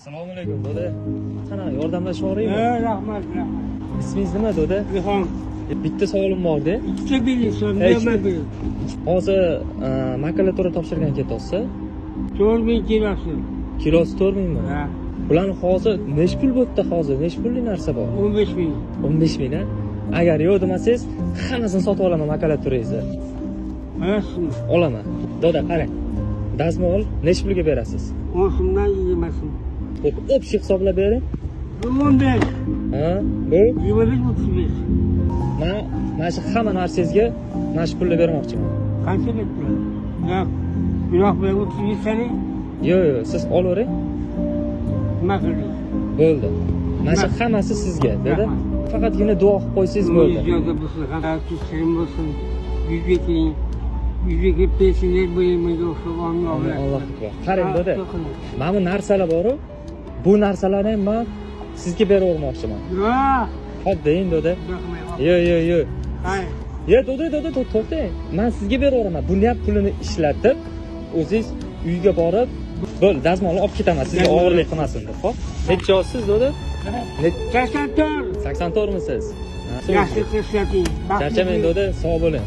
Assalomu alaykum do'da. Qana yordamlasha olaymi? Rahmat. Ismingiz nima do'da? Rihon. Bitta savolim bor-da. Ikkita bilinsin, nima bil. Hozir makulatura topshirgan ketyapsiz. 4000 kilosi. Kilosi 4000 mi? Ha. Bularni hozir nech pul bo'pti hozir? Nech pulli narsa bor? 15000. 15000 a? Agar yo'q demasangiz, hammasini sotib olaman makulaturangizni. Rasmi. Olaman. Do'da qarang. Dazmol nech pulga berasiz? 10 so'mdan 20 so'm. Xo'p, общий hisoblab bering. 15. Ha? Bu 25-35. mana shu hamma narsangizga mana shu pulni bermoqchiman. Qancha ketdi? Yo'q. Yo'q, men 35 sani Yo'q, siz olavering. nima qildik? Bo'ldi. Mana shu hammasi sizga, dedi. Faqatgina duo qilib qo'ysangiz bo'ldi. Joyda bo'lsin, qanday bo'lsin. Yüzdeki pensioner bölümünde olsun, Alloh akbar. Qarang do'da. Mana bu narsalar bor-ku. Bu narsalarni ham men sizga berib o'rmoqchiman. Yo'q. Hop deyin do'da. Yo'q. Hayır. Yo do'da, to'xtang. Men sizga berib o'raman. Buni ham pulini ishlatib, o'zingiz uyga borib, bo'l, dazmolni olib ketaman. Sizga og'irlik qilmasin deb. Xo'p. Necha yoshsiz do'da? 84. 84 misiz? Yaxshi qilshating. Charchamang do'da, sog' bo'ling.